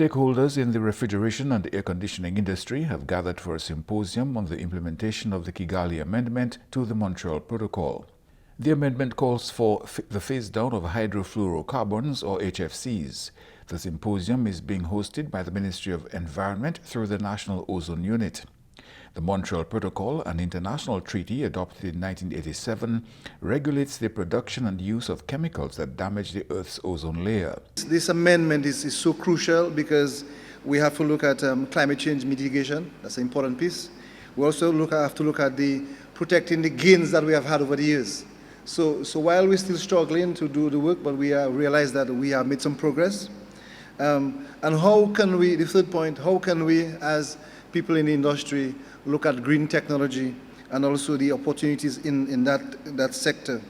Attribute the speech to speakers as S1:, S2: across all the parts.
S1: Stakeholders in the refrigeration and air conditioning industry have gathered for a symposium on the implementation of the Kigalie Amendment to the Montreal Protocol. The amendment calls for the phase-down of hydrofluorocarbons, or HFCs. The symposium is being hosted by the Ministry of Environment through the National Ozone Unit. The Montreal Protocol, an international treaty adopted in 1987, regulates the production and use of chemicals that damage the Earth's ozone layer.
S2: This amendment is so crucial because we have to look at climate change mitigation. That's an important piece. We also have to look at protecting the gains that we have had over the years. So while we're still struggling to do the work, but we realize that we have made some progress. And how can we, the third point, how can we as people in the industry look at green technology and also the opportunities in that sector?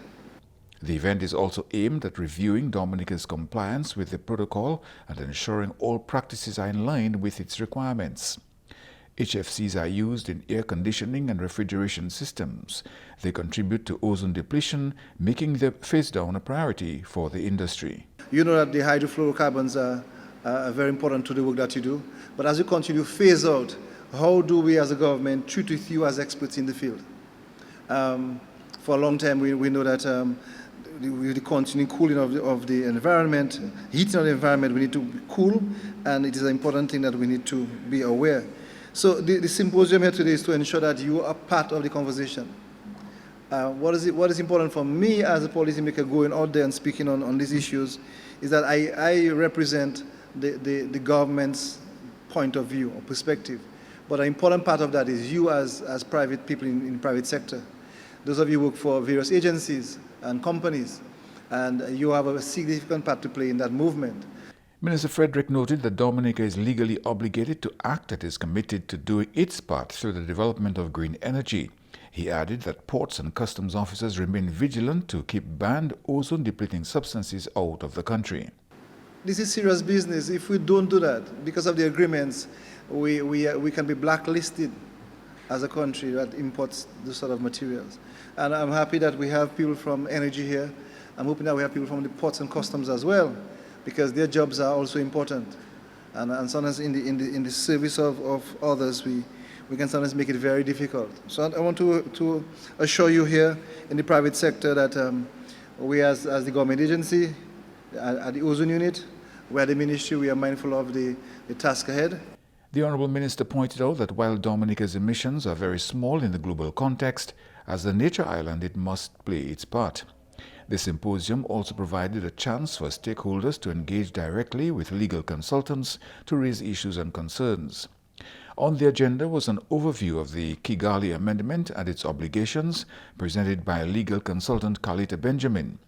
S1: The event is also aimed at reviewing Dominica's compliance with the protocol and ensuring all practices are in line with its requirements. HFCs are used in air conditioning and refrigeration systems. They contribute to ozone depletion, making the phase-down a priority for the industry.
S2: You know that the hydrofluorocarbons are very important to the work that you do, but as you continue to phase out, how do we as a government treat with you as experts in the field? For a long time, we know that with the continuing cooling of the environment, heating of the environment, we need to cool, and it is an important thing that we need to be aware. So the symposium here today is to ensure that you are part of the conversation. What is important for me as a policymaker going out there and speaking on these issues is that I represent the government's point of view or perspective. But an important part of that is you as private people in the private sector. Those of you who work for various agencies and companies, and you have a significant part to play in that movement.
S1: Minister Frederick noted that Dominica is legally obligated to act and is committed to doing its part through the development of green energy. He added that ports and customs officers remain vigilant to keep banned ozone-depleting substances out of the country.
S2: This is serious business. If we don't do that, because of the agreements, we can be blacklisted as a country that imports those sort of materials. And I'm happy that we have people from energy here. I'm hoping that we have people from the ports and customs as well, because their jobs are also important. And sometimes in the service of others, we can sometimes make it very difficult. So I want to assure you here in the private sector that we as the government agency, at the Ozone Unit, we at the Ministry, we are mindful of the task ahead.
S1: The Honourable Minister pointed out that while Dominica's emissions are very small in the global context, as the nature island it must play its part. The symposium also provided a chance for stakeholders to engage directly with legal consultants to raise issues and concerns. On the agenda was an overview of the Kigalie Amendment and its obligations, presented by legal consultant Carlita Benjamin.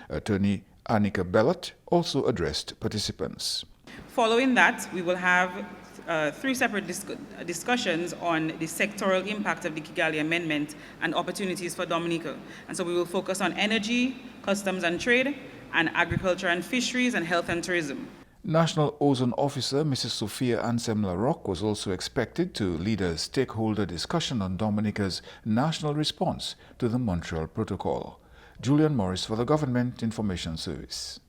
S1: Attorney Annika Bellot also addressed participants.
S3: Following that, we will have three separate discussions on the sectoral impact of the Kigalie Amendment and opportunities for Dominica. And so we will focus on energy, customs and trade, and agriculture and fisheries, and health and tourism.
S1: National Ozone Officer Mrs. Sophia Ansem-Larocque was also expected to lead a stakeholder discussion on Dominica's national response to the Montreal Protocol. Julian Morris for the Government Information Service.